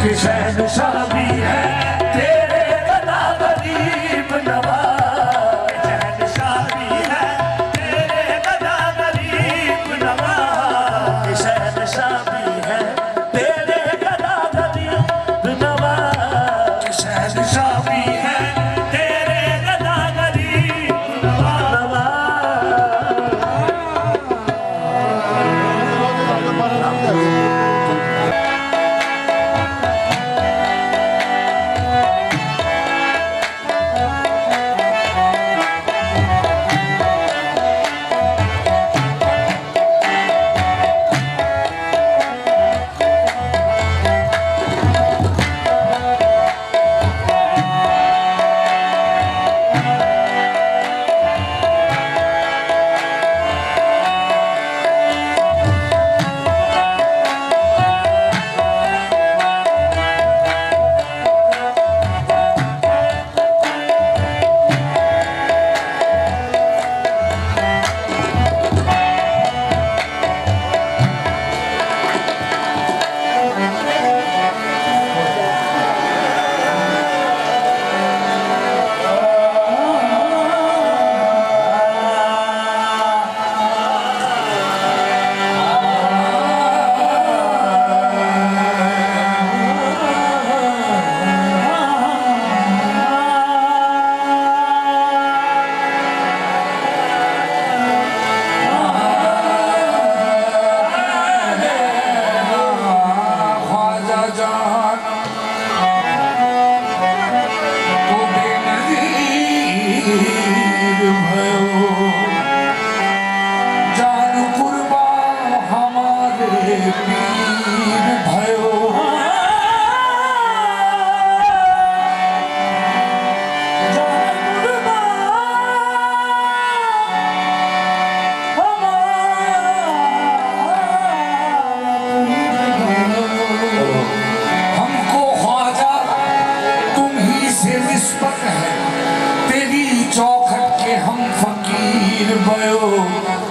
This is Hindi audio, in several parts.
कि शहंशाह भी है तेरे गदा गरीब नवाज, शहंशाह भी है तेरे गदा गरीब नवाज, शहंशाह भी है तेरे गदा गरीब नवाज, शहंशाह भी है तेरे गदा गरीब नवाज।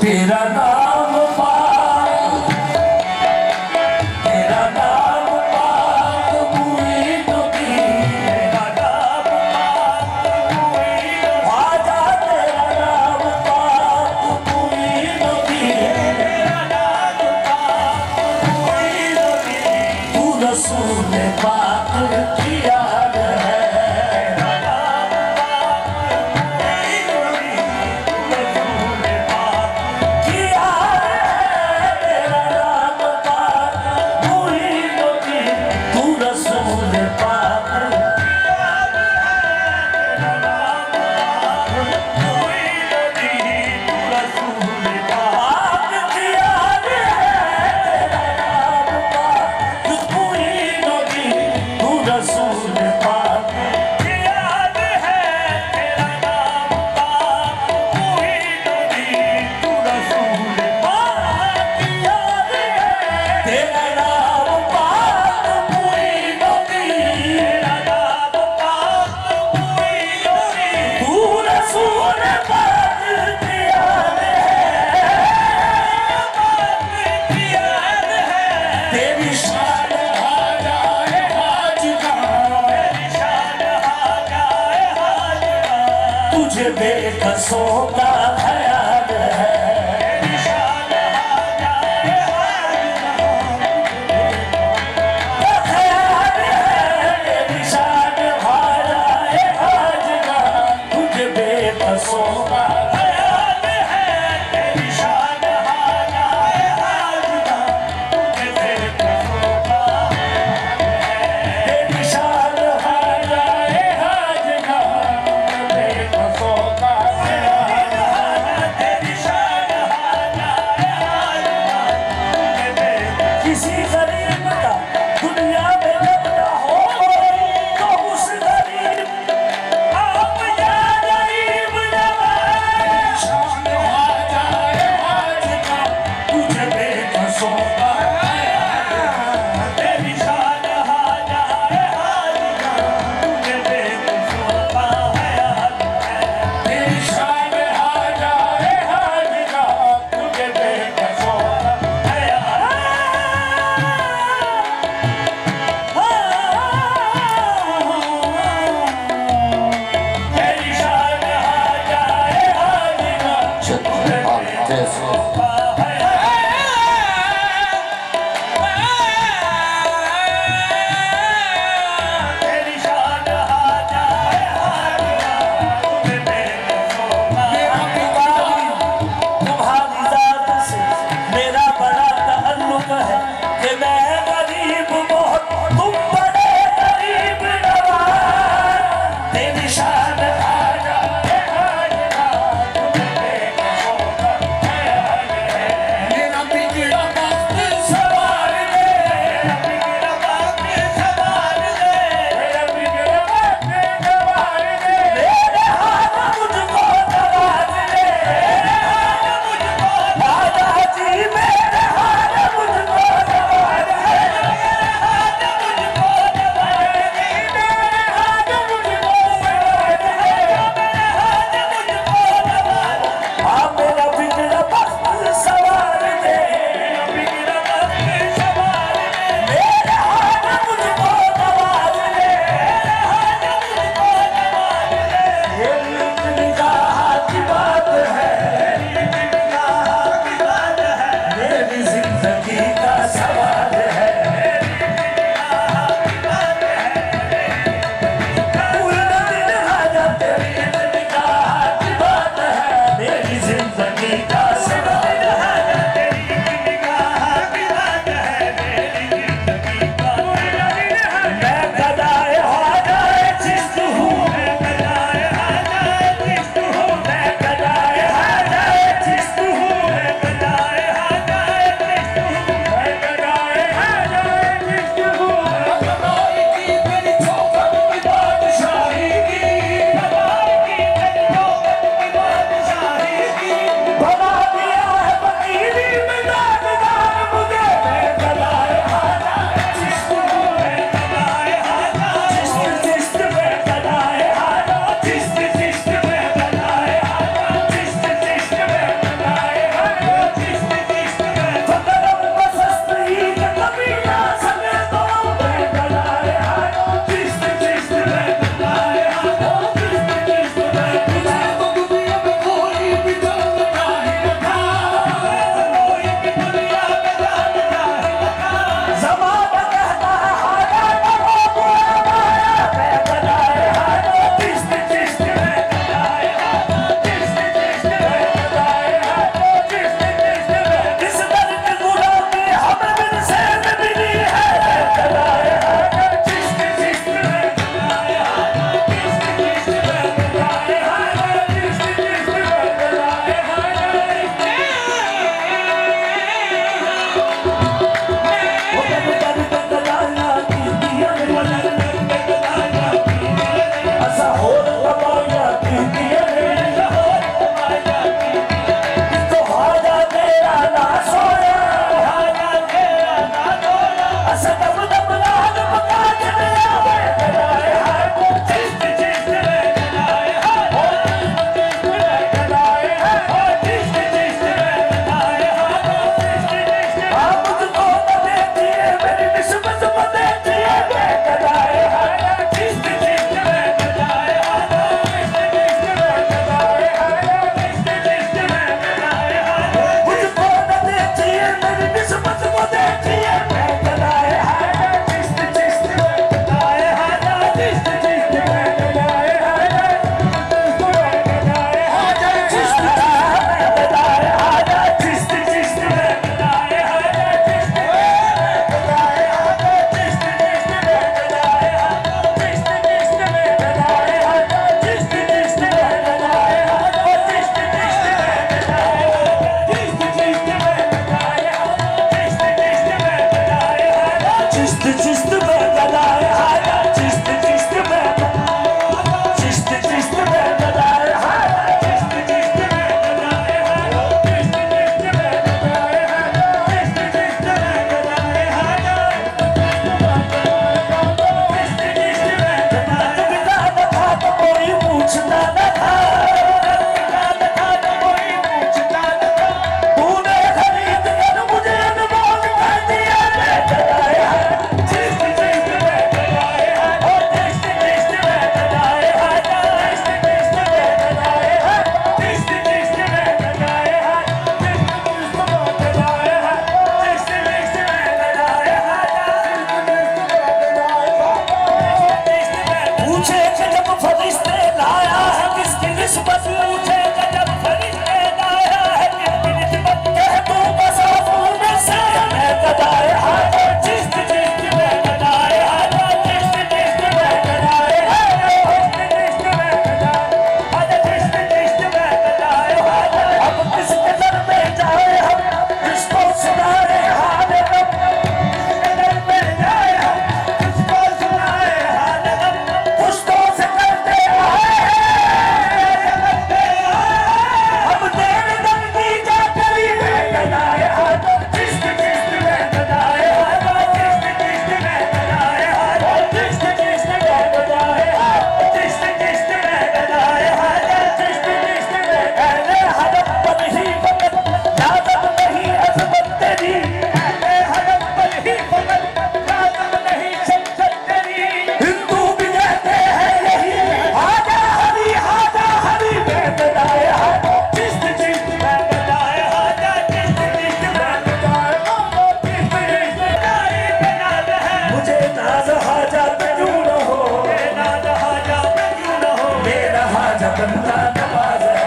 तेरा नाम पाक, तेरा नाम पाक मुईनुद्दीन, तेरा नाम पाक मुईनुद्दीन, ख्वाजा तेरा नाम पाक मुईनुद्दीन, तेरा नाम पाक मुईनुद्दीन, तू रसूल पाक की याद है। तुझे बेकसों का ख्याल है, तुझे बेकसों का ख्याल है, तेरी शान हाजाए हाजना, तुझे बेकसों का तेरी शान हाजाए हाजना, बेकसों का पूछे कि जब फरिश्ते लाया है किसकी निस्बत, पूछे कि जब फरिश्ते लाया है किसकी निस्बत, कह तू बसाफों में से मैं गदाए हाजा, चिश्त चिश्त में गदाए हाजा, चिश्त चिश्त में गदाए हाजा, चिश्त चिश्त में गदाए हाजा, चिश्त चिश्त में गदाए हाजा। अब किसके दर में जाए हम, किसको सुनाए हाल गम, किसके दर में जाए हम, किसको सुनाए हाल गम, पुश्तों से करते हम देर दम की जा करी में गदाए हाजा, चिश्त चिश्त में गदाए हाजा, चिश्त चिश्त में गदाए हाजा, चिश्त चिश्त में गदाए हाजा, चिश्त चिश्त में गदाए हाजा, चिश्त चिश्त में कहने हरम पर ही फकत लाजम नहीं अज़मत तेरी, कहने हरम पर ही फकत लाजम नहीं शमशत तेरी। हिंदू भी कहते हैं यही हाजा हरी में गदाए हाजा, चिश्त चिश्त में गदाए हाजा, चिश्त चिश्त में गदाए हाजा, चिश्त चिश्त गदाए नाज है मुझे नाज हाजा पे क्यों न हो, नाज हाजा पे क्यों न हो, मेरा हाजा बंदा नवाज है,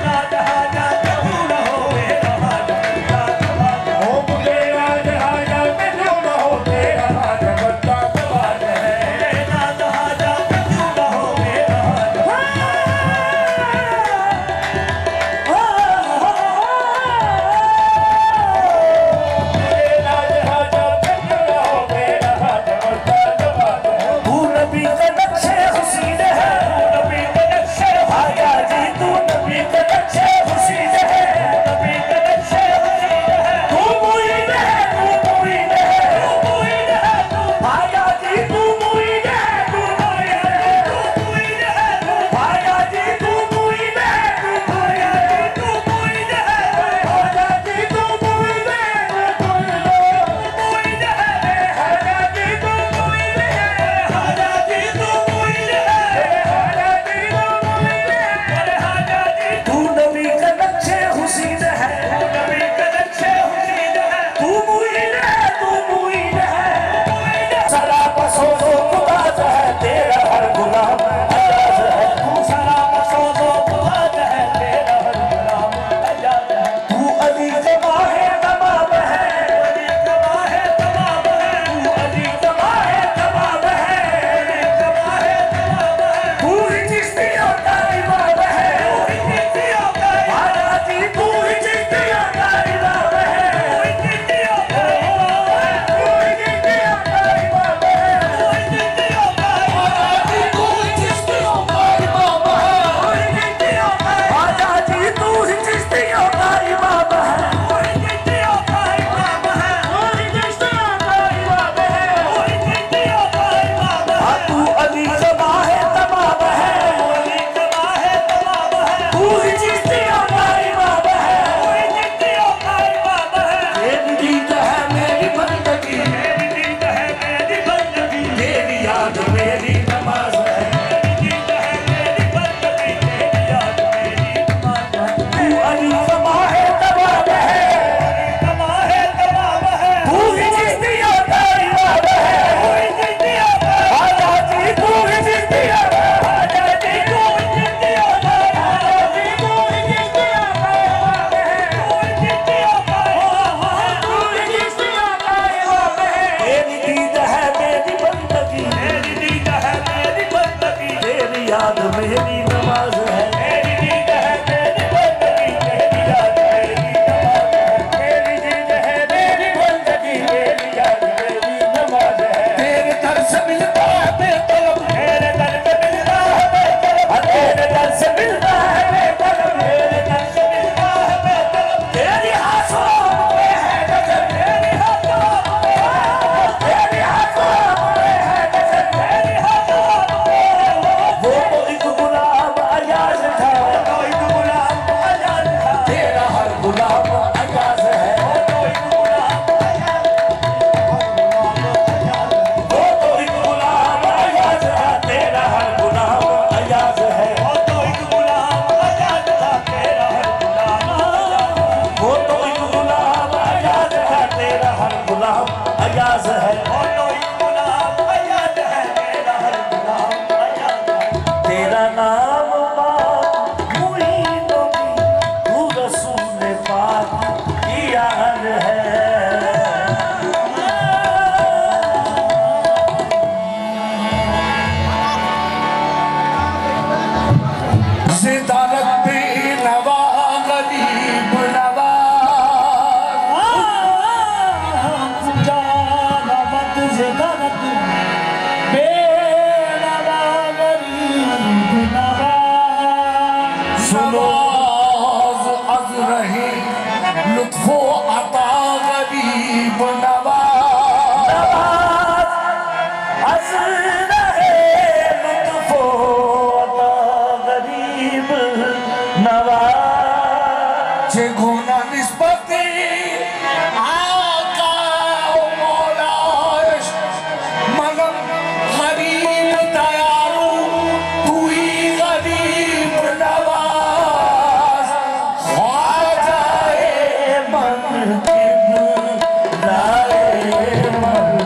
नाज हाजा पे क्यों न हो, मेरा हाजा बंदा नवाज है, हो मुझे नाज हाजा पे क्यों न हो, मेरा हाजा बंदा नवाज है, नाज हाजा पे क्यों न हो, मेरा हाजा तू नबी का नक्शे हुसीन है, नबी का नक्शे हाजा जी, तू नबी का नक्शे हुसीन है, नबी का नक्शे हुसीन है, तू मुईन है, तू मुईन है, तू मुईन है, तू हाजा जी, तू मुईन है, तू मुईन है, तू मुईन है, तू हाजा जी, तू मुईन है, तू हाजा जी, तू मुईन है, हाजा जी, तू मुईन है, तू मुईन है, हाजा जी, तू मुईन है, हाजा जी, तू मुईन है, हाजा जी, तू मुईन है, हाजा जी, तू नबी का नक्शे हुसीन है, नबी का नक्शे हुसीन है, तू मुईन है, तू मुईन है, सलाम सोज़ो खुदाज है तेरा हर गुलाम आजाद है, तू सलाम सोज़ो खुदाज है तेरा हर गुलाम आजाद है, तू अली जमाहे तमाम है, अली जमाहे तमाम है, तू अली जमाहे तमाम है, अली जमाहे तमाम है, तू ही चिश्तियों का इमाम है, तू ही चिश्तियों का हाजा जी, तू ही चिश्तियों का इमाम है, तू ही चिश्तियों का इमाम है, तू ही चिश्तियों का इमाम है, तू ही चिश्तियों का हाजा जी, तू ही चिश्तियों का इमाम है, तू ही चिश्तियों का हाजा जी, तू ही चिश्तियों का इमाम है, तू ही चिश्तियों का इमाम है, तू ही चिश्तियों का इमाम है, तू ही चिश्तियों का इमाम है, तू अली जमाहे तमाम है, अली जमाहे तमाम है, तू ही चिश्तियों का इमाम है, तू ही चिश्तियों का इमाम है, तेरी दीद है मेरी बंदगी, तेरी दीद है मेरी बंदगी, तेरी याद मेरी नमाज है, तेरी दीद है मेरी बंदगी, तेरी याद मेरी नमाज है, तू अली जमाहे तमाम है, अली जमाहे तमाम है, तू ही चिश्तियों का इमाम है, तू ही चिश्तियों का हाजा जी, तू ही चिश्तियों का हाजा जी, तू ही चिश्तियों का हाजा जी, तू ही चिश्तियों का इमाम है, तू ही चिश्तियों का इमाम है, तू ही चिश्तियों का इमाम है, तेरी दीद है मेरी बंदगी, तेरी दीद है मेरी बंदगी, तेरी याद मेरी नमाज है, तेरी दीद है मेरी बंदगी, तेरी याद मेरी नमाज है, तेरी दीद है मेरी बंदगी, तेरी याद मेरी नमाज है, तेरे दर से मिलता है बेतलब, तेरे दर पे मिलता है बेतलब, तेरे दर से मिलता है बेतलब, तेरे दर से मिलता है बेतलब, तेरी आंसू में है गजब, तेरी हाथों में है, तेरी हाथों में है गजब, तेरी हाथों में है वो तो एक गुलाम अयाज था, वो तो एक गुलाम अयाज था, तेरा हर गुलाम अयाज है, वो तो एक गुलाम अयाज, वो तो एक गुलाम अयाज तुझे घोना निस्बती आका मौला मगम गरीब दयालु तू ही गरीब नवाज ख्वाजाए मन किबलाए मन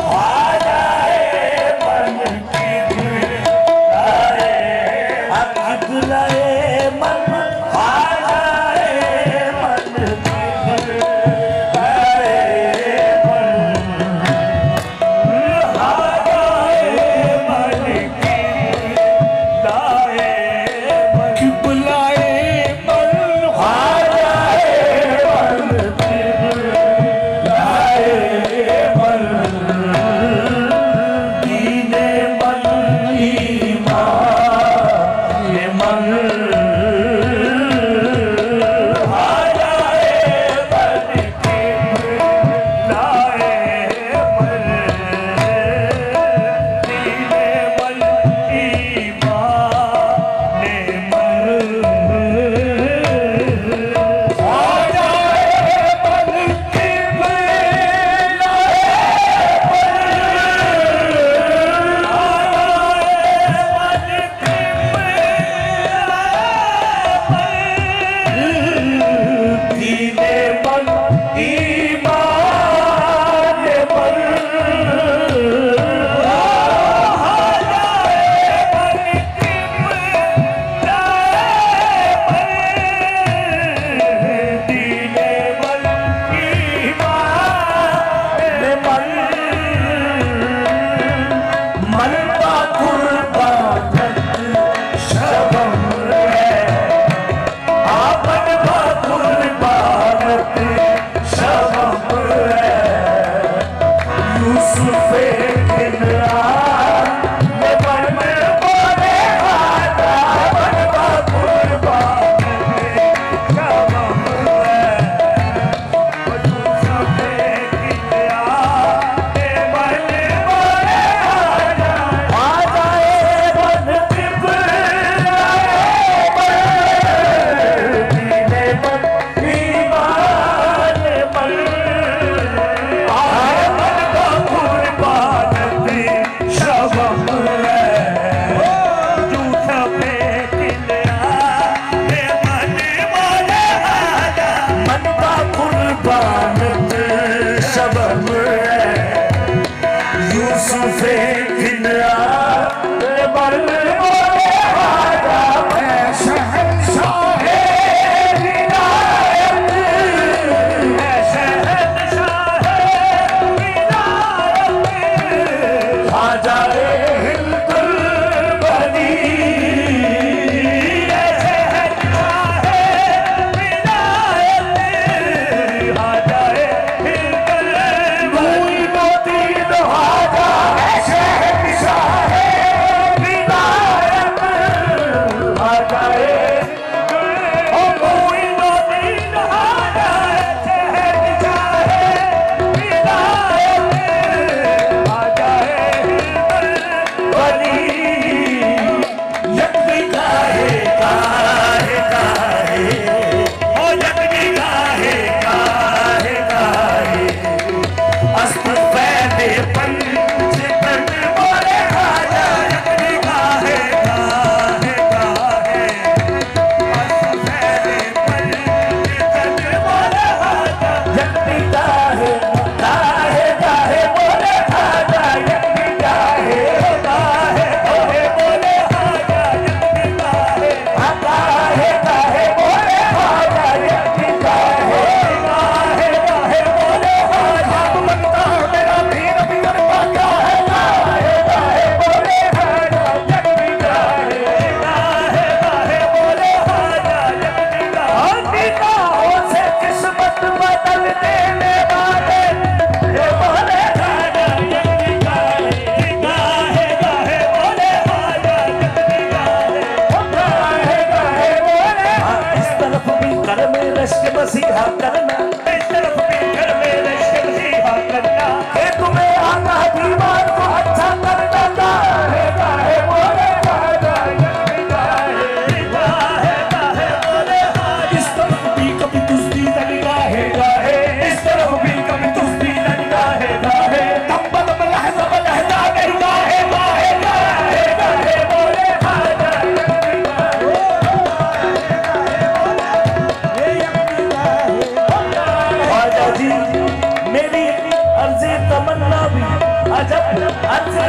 ख्वाजाए मन किबलाए किबलाए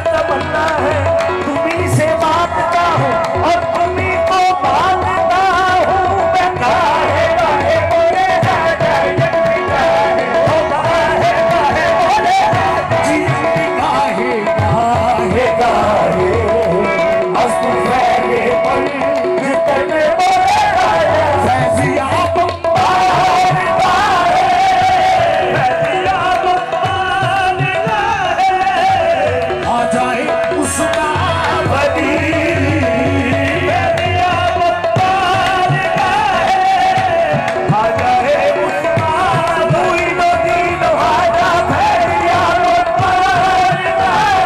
तमन्ना है, तुम्ही से मांगता हूँ और तुम्ही को मांगता हूँ। मैं काहे काहे बोले राजा जल्दी काहे, ओ काहे काहे बोले जी काहे काहे काहे अस्तु फैले पंज तने बोले राजा फैसिया बम्बार बाहे, फैसिया बम्बार बाहे आ जाए उसका बदी, फैसिया बम्बार बाहे आ जाए उसका कोई नो दीन हाजा, फैसिया बम्बार बाहे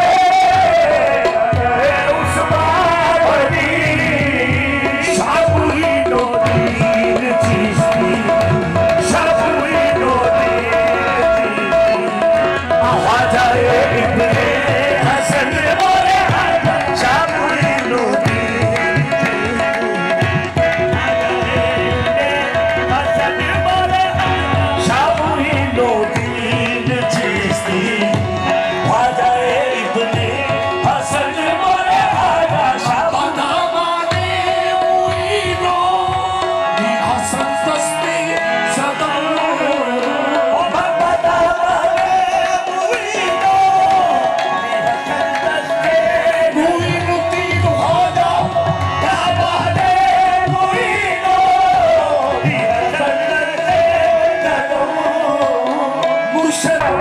उसका बदी शाबुई नो दीन चिश्ती, शाबुई नो दीन आ जाए इब्ने हसन बोले शाबुई नो दीन हसन बोले शाबुई नो दीन चिश्ती आ जाए इब्ने हसन बोले शाबुई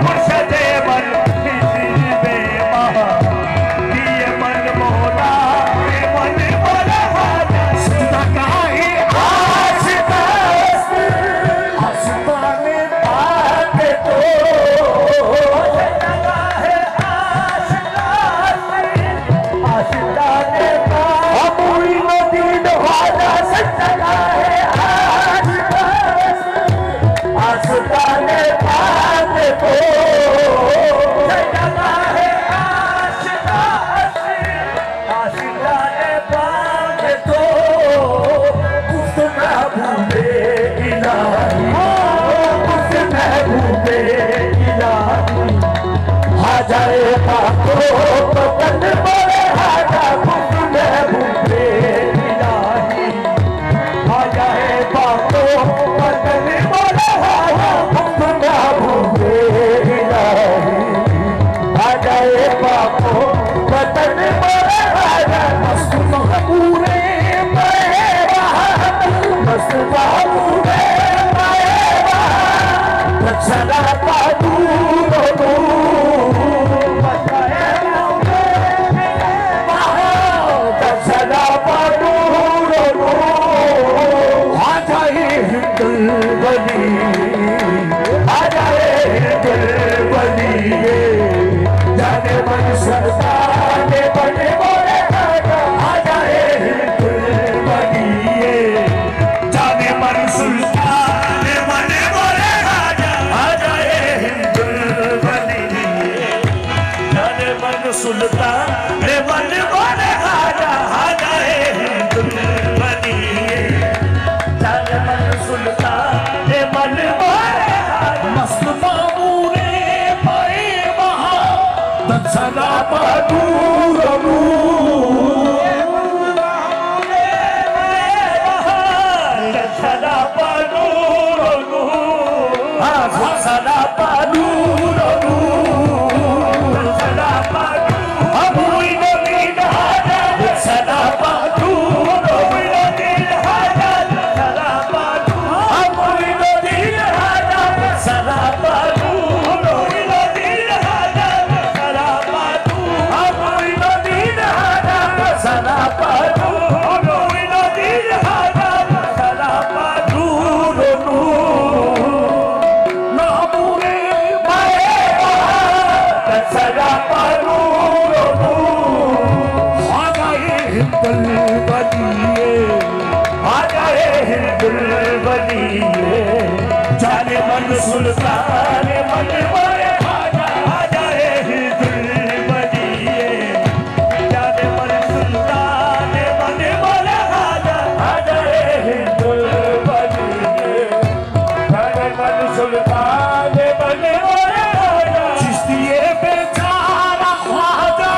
मुर्शदे मन किसी बेमहा दिए मन मोला मन मोला सदा काहे आशिता आशिताने बात तो सदा काहे आशिता आशिताने बात अमुई मदीन वाला सदा काहे आशिता आशिताने बात तो सदा काहे आशिता आशिताने बात तो उस महबूबे इलाही, उस महबूबे इलाही आ जाए पाको पतन बोले हाजा, उस महबूबे इलाही आ जाए पाको पतन बोले हाजा, उस महबूबे इलाही आ जाए पाको पतन बोले हाजा। मस्त महबूबे मैं वहाँ, मस्त महबूबे मैं वहाँ सदा पादू रो बचाए सदा पादू रो आ जाए हिंदुल बनी, आ जाए हिंदुल बनी जाने मन सरदार बने बोले आ जाए हिंदुल बनी जाने मन सुल्तान बने बोले आ जाए हिंदुल बनी जाने मन सुल्तान बने बोले आ जाए हिंदुल बनी जाने मन सुल्तान बने बोले मस्त मामूरे पाए वहाँ सदा पादूर सदा पादूर सदा पादूर सदा पादू अबुई नदीन हाजा सदा पादू अबुई नदीन हाजा सदा पादू अबुई नदीन हाजा सदा पादू अबुई नदीन हाजा सदा पादू अबुई नदीन हाजा सदा पादू अबुई नदीन हाजा सदा पादू नामुरे माए सदा पादू आ जाए हिंदुल बनिए आ जाए हिंदुल बनिए जाने मन सुल्तान मन मारे आ जाए हिंदुल बनिए जाने मन सुल्तान मन मारे आ जाए हिंदुल बनिए जाने मन सुल्तान मन मारे चिश्तिए बेचारा ख्वाजा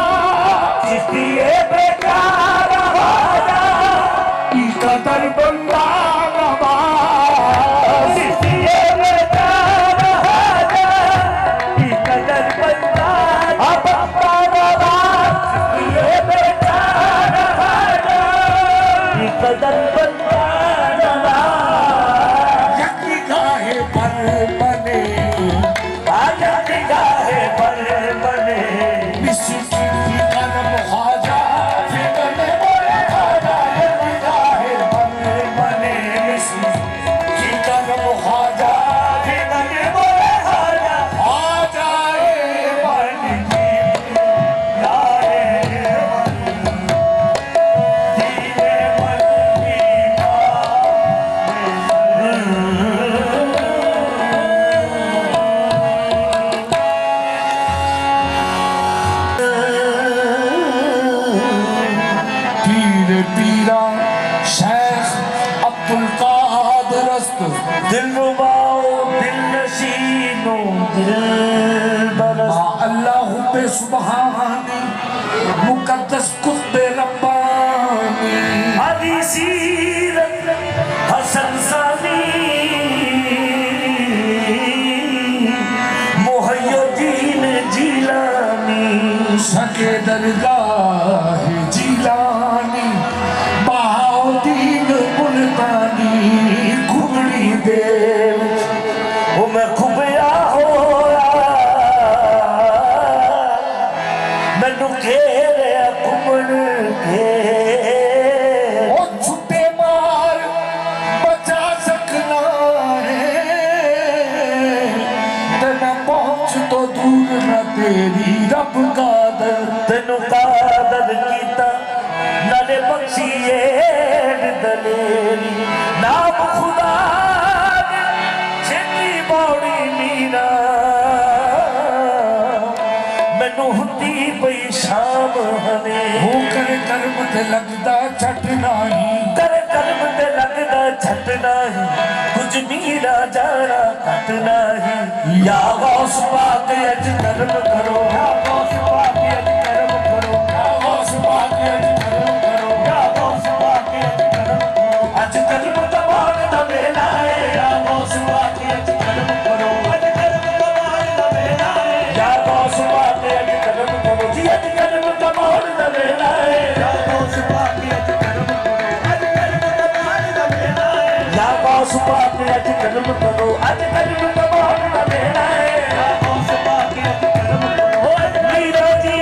दिलरुबाओ दिल नशीनो दिल बरस अल्लाह पे सुबहानी मुकद्दस कुत्बे रब्बानी अली सीरत हसन सानी मुहय्यद्दीन जिलानी सके दरगाह जिलानी बहाउद्दीन मुल्तानी कुबड़ी देव वो मैं खुबिया होया मैनू घेरिया घुमन घेर ओ छुट्टे मार बचा सकना है तेना पहुंच तो दूर न तेरी रब का दर तेनू कादर कीता नाले बख्शिए दलेरी नाम खुदा ने छेती बौड़ी मीरा मैनू हुंदी पई शाम हने हो कर कर्म ते लगदा छट नाही कर कर्म ते लगदा छट नाही कुछ मीरा जाना घट नाही या गौस पाक अज कर्म करो या गौस पाक अज कर्म करो या गौस पाक अज कर्म करो या गौस पाक अज कर्म करो अज कर्म कमाण दा वेला है या गौस पाक अज कर्म करो अज कर्म कमाण दा वेला है या गौस पाक अज कर्म करो जी अज कर्म कमाण दा वेला है या गौस पाक अज कर्म करो अज कर्म कमाण दा वेला है या गौस पाक अज कर्म करो अज कर्म कमाण दा वेला है या गौस पाक अज कर्म करो मीरा जी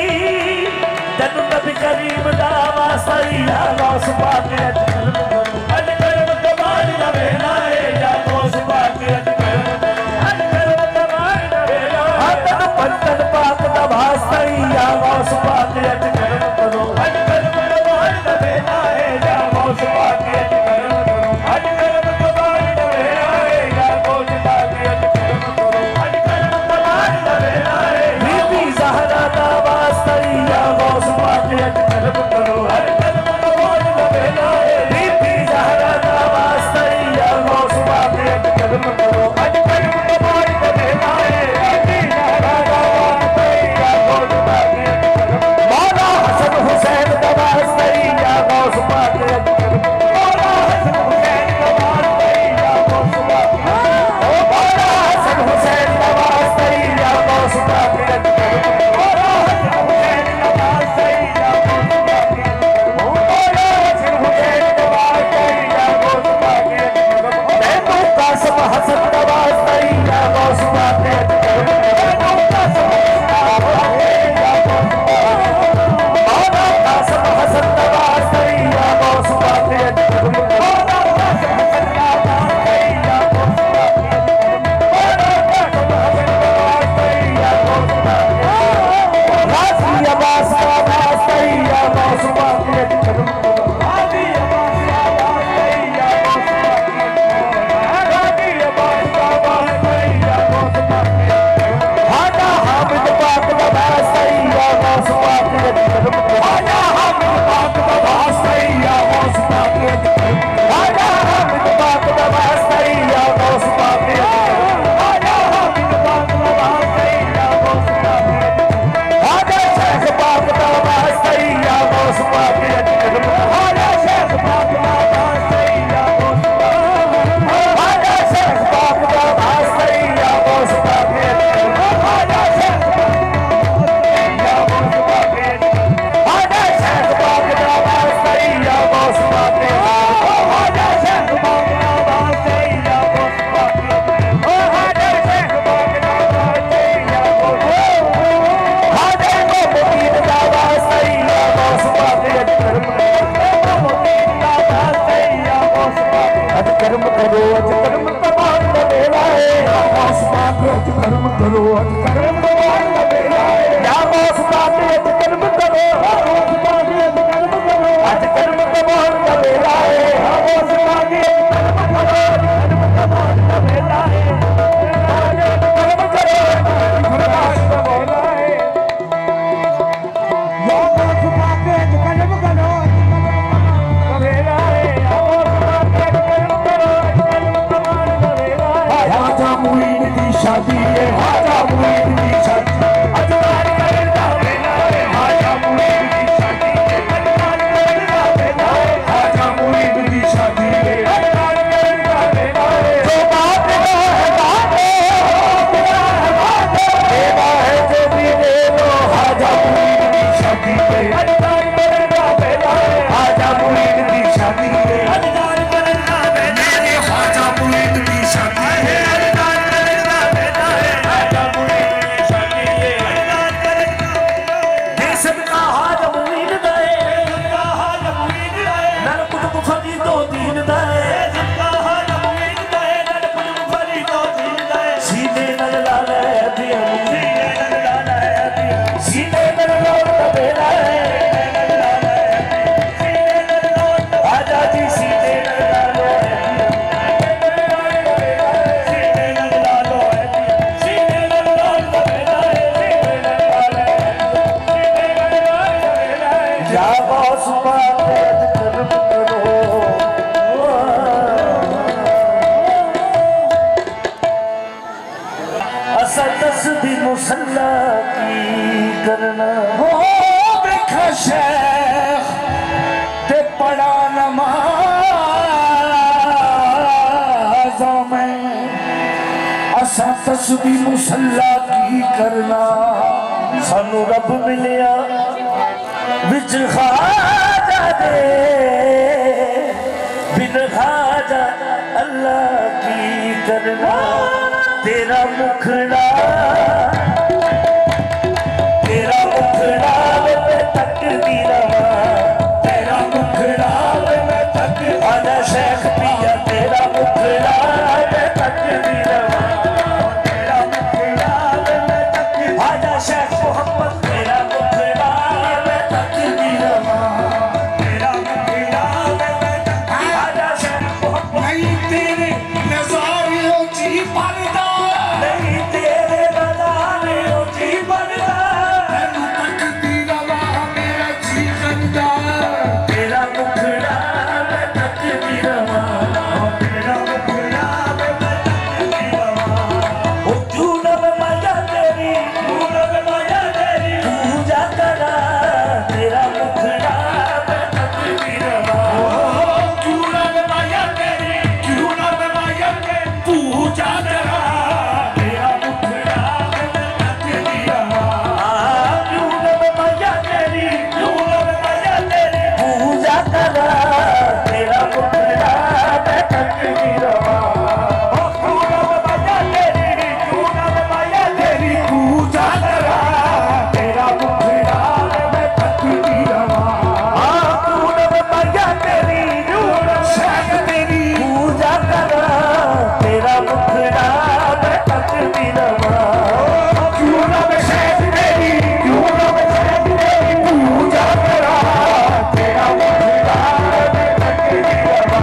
तनु नबी करीम दा वास्ता या गौस पाक अज कर्म करो अज कर्म कमाण दा वेला है या गौस पाक अज कर्म करो अज कर्म कमाण दा वेला है तनु पंतन पाक दा वास्ता या गौस पाक अज कर्म करो अज कर्म कमाण दा वेला है या गौस पाक अज कर्म करो अज कर्म कमाण दा वेला है या गौस पाक अज कर्म करो अज कर्म कमाण दा वेला है बीबी ज़हरा दा वास्ता या गौस पाक अज कर्म करो अज कर्म कमाण दा वेला है बीबी ज़हरा दा वास्ता या गौस पाक अज कर्म करो अज कर्म कमाण दा वेला है बीबी ज़हरा दा वास्ता या गौस पाक अज कर्म मौला हसन हुसैन दा वास्ता या गौस पाक अज कर्म मौला हसन हुसैन दा वास्ता या गौस पाक ओ मौला हसन हुसैन दा वास्ता या गौस पाक अज कर्म मौला हसन हुसैन दा वास्ता या गौस पाक शादी है ख्वाजा मुरीद की शादी अजदार करना बेला है ख्वाजा मुरीद की शादी है अजदार करना बेला है ख्वाजा मुरीद की शादी है अजदार करना बेला है जो बात है देवा है जो भी दे दो ख्वाजा मुरीद की शादी है अजदार करना बेला है ख्वाजा मुरीद की शादी है अजदार करना बेला है ख्वाजा मुरीद की शादी है अजदार करना बेला है ख्वाजा मुरीद की शादी है अजदार करना दे सदका हाज मुरीद दे हाज मुरीद है नर कुतुब फरीद दो दीन दे सदका हाज मुरीद है नर कुतुब फरीद दो दीन है सीने नल लाल दिया सीने नल लाल है दिया सीने नल लाल बेला है सीने नल लाल आजा जी सीने नल लाल सीने नल लाल है सीने नल लाल बेला है सीने नल लाल है सीने नल लाल बेला है या बॉस बात करम करो असा तस्बी मुसल्ला की करना हो देखा शेख ते पड़ा नमाज़ों में असा तस्बीह मुसल्ला की करना सानू रब मिलिया विच खाजा दे बिन खाजा अल्लाह की करना तेरा मुखड़ा मैं तक दी रवा तेरा मुखड़ा मैं तक आजा शेख पिया तेरा मुखड़ा मैं तक दी रवा तेरा मुखड़ा मैं तक आजा शेख मोहम्मद तेरा मुखड़ा मैं तक दी रवा तेरा मुखड़ा मैं तक आजा शेख मोहम्मद नहीं तेरे नज़ारियों की पर्दा नहीं तेरे नज़ारे ऊंची बनना तेनू तकदी रवा मेरा जी करदा तेरा मुखड़ा मैं तक दी रवा तेरा मुखड़ा मैं तकदी रवा ओ क्यों न माया तेरी पूरब माया तेरी पूजा करा तेरा मुखड़ा मैं तक दी रवा क्यों ना माया तेरी क्यों ना माया तेरी पूजा करा तेरा मुखड़ा मैं तकदी रवा क्यों न माया तेरी क्यों ना माया तेरी पूजा करा तेरा मुखड़ा मैं तक दी रवा क्यों ना माया तेरी क्यों ना माया तेरी पूजा करा तेरा मुखड़ा मैं तकदी रवा क्यों न माया तेरी शेख तेरी पूजा करा तेरा मुखड़ा मैं तक दी रवा क्यों ना शेख तेरी क्यों ना शेख तेरी पूजा करा तेरा मुखड़ा मैं तकदी रवा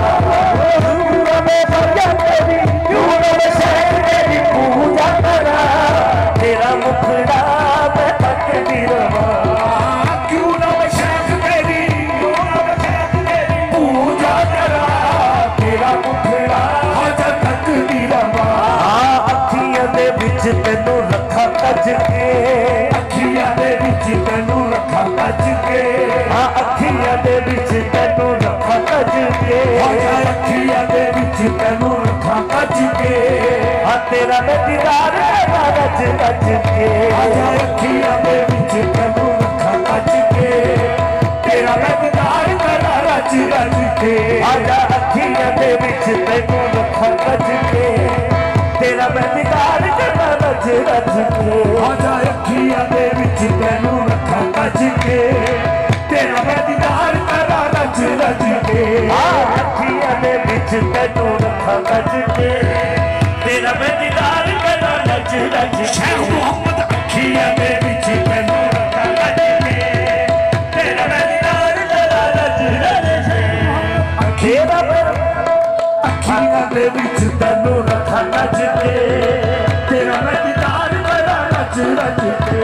तेरा मुखड़ा मैं तक दी रवा क्यों ना शेख तेरी क्यों ना शेख तेरी पूजा करा तेरा मुखड़ा हज तकदी रवा अखियां दे विच तैनू रखा कज के अखियां दे विच तैनू रखा कज के अखियां दे विच तैनू रखा कज के अखियां दे विच तैनू रखा कज के तेरा मैं दीदार करना रज रज के अखियां दे विच तैनू रखा कज के तेरा मैं दीदार करा रज रज के आजा अखियां दे विच तैनू रखा कज के तेरा मैं दीदार करना रज रज के आजा अखियां दे विच तैनू रखा कज के तेरा मैं दीदार करा रज रज के अखियां दे विच तैनू रखा कज के तेरा मैं दीदार करना रज रज शेख मोहम्मद अखियां दे विच तैनू रखा कज के तेरा मैं दीदार करा रज रज के तेरा मैं अखियां दे विच तैनू रखा कज के तेरा मैं दीदार करा रज रज के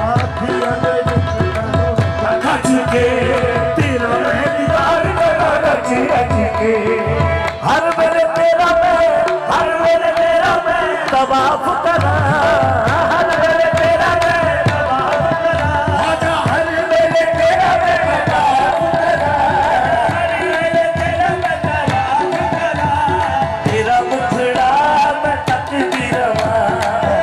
अखियां दे विच तैनू रखा कज के तेरा मैं दीदार करा रज रज के हर मेरे तेरा मैं तवाफ करा, हर वेले तेरा मैं तवाफ करा, आजा हर वेले तेरा मैं तवाफ करा, हर वेले तेरा मैं तवाफ करा, तेरा मुखड़ा मैं तकदी रवा,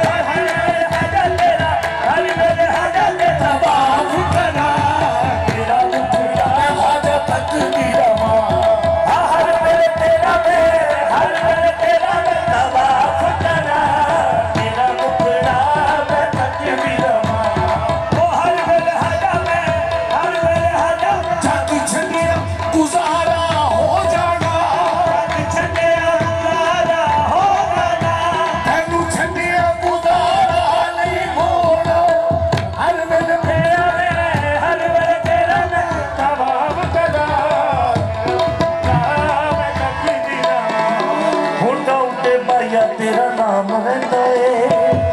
हर वेले आजा तेरा, हर वेले आजा तेरा तवाफ करा, तेरा मुखड़ा आजा तकदी रवा, हर वेले तेरा मैं, हर वेले तेरा मैं तवाफ करा, तेरा मुखड़ा मैं तकदी रवा, ओ हर वेले आजा मैं, हर वेले आजा जाती छंडिया गुजारा हो जाना, छंडिया गुजारा हो जाना, तेनू छंडिया गुजारा नहीं होना, हर वेले तेरा मैं, हर वेले तेरा मैं तवाफ करा, मैं तकदी रवा, होंठां उत्ते माया तेरा नाम रहिंदा ए,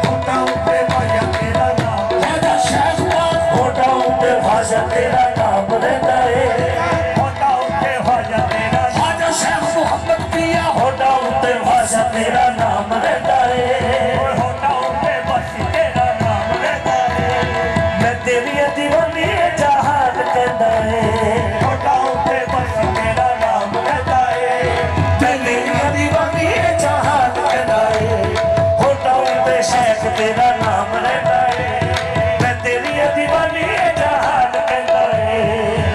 होंठां उत्ते माया तेरा नाम, राजा शहबाज होंठां उत्ते भाषा तेरा नाम रहिंदा ए, होंठां उत्ते भाषा तेरा नाम, राजा शेख मोहम्मद पिया होंठां उत्ते भाषा तेरा नाम रहिंदा ए, होंठां उत्ते भाषा तेरा नाम रहिंदा ए, मैं तेरी दीवानी जहान कहंदा ए, होंठां उत्ते भाषा तेरा नाम रहिंदा ए, तेरी दीवानी जहान कहंदा ए, होंठां उत्ते शेख तेरा नाम रहिंदा ए, मैं तेरी दीवानी जहान कहंदा ए,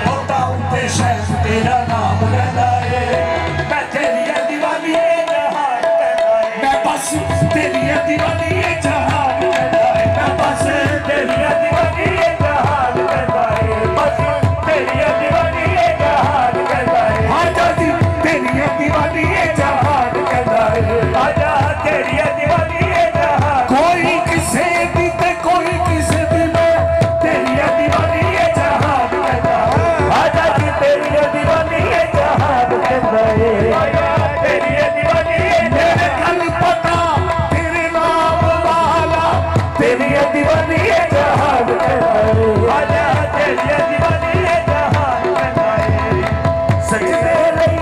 होंठां उत्ते शेख तेरा नाम रहिंदा ए, मैं तेरी दीवानी जहान कहंदा ए, मैं बस तेरी दीवानी जहान कहंदा ए, मैं बस तेरी दीवानी जहान कहंदा ए, बस तेरी दीवानी जहान कहंदा ए, आजा दी तेरी दीवानी जहान कहता है, आजा तेरी दीवानी जहान, कोई किसे दी ते कोई किसे दी, मैं तेरी दीवानी जहान कहता है, आजा की तेरी दीवानी जहान कहंदा ए, आजा तेरी दीवानी मेरे कल पता तेरे नाम वाला, तेरी दीवानी जहान कहंदा ए, आजा तेरी दीवानी जहान कहंदा ए, सजदे लई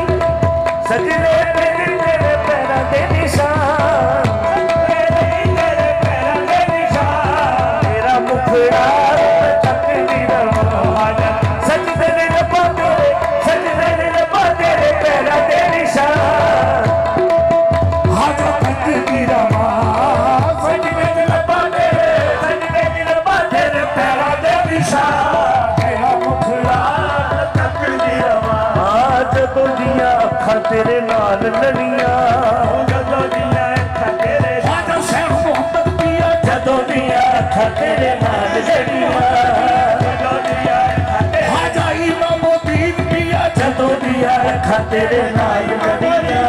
सजदे तेरे पैरां दे निशान, सजदे लई तेरे पैरां दे निशान, तेरा मुखड़ा मैं तकदी रवा, आजा सजदे ने रब्बा तेरे, सजदे ने रब्बा तेरे पैरां दे निशान, आजा तकदी रवा, सजदे ने रब्बा तेरे, सजदे ने रब्बा तेरे पैरां दे निशान, तेरा मुखड़ा मैं तकदी रवा, ਜਦੋਂ ਦੀਆਂ ਅੱਖਾਂ ਤੇਰੇ ਨਾਲ ਲੜੀਆਂ, ਜਦੋਂ ਦੀਆਂ ਅੱਖਾਂ ਤੇਰੇ, राजा शेख मोहम्मद पिया ਜਦੋਂ ਦੀਆਂ ਅੱਖਾਂ ਤੇਰੇ ਨਾਲ ਲੜੀਆਂ, ਜਦੋਂ ਦੀਆਂ ਅੱਖਾਂ ਤੇਰੇ, राजा इमामुद्दीन पिया ਜਦੋਂ ਦੀਆਂ ਅੱਖਾਂ ਤੇਰੇ ਨਾਲ ਲੜੀਆਂ,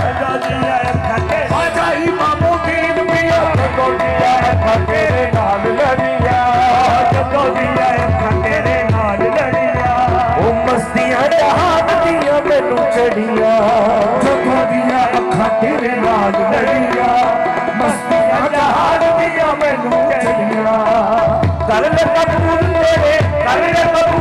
ਜਦੋਂ ਦੀਆਂ ਅੱਖਾਂ ਤੇਰੇ, राजा इमामुद्दीन पिया ਜਦੋਂ ਦੀਆਂ ਅੱਖਾਂ ਤੇਰੇ ਨਾਲ ਲੜੀਆਂ, ਜਦੋਂ ਦੀਆਂ ਅੱਖਾਂ ਤੇਰੇ ਨਾਲ ਲੜੀਆਂ, ਉਹ ਮਸਤੀਆਂ ਜਹਾਨ ਦੀਆਂ ਮੈਨੂੰ ਚੜੀਆਂ, ਜਦੋਂ ਦੀਆਂ ਅੱਖਾਂ ਤੇਰੇ ਨਾਲ ਲੜੀਆਂ, ਮਸਤੀਆਂ ਜਹਾਨ ਦੀਆਂ ਮੈਨੂੰ ਚੜੀਆਂ, ਕਰ ਲੈ ਕਬੂਲ ਤੇਰੇ, ਕਰ ਲੈ ਕਬੂਲ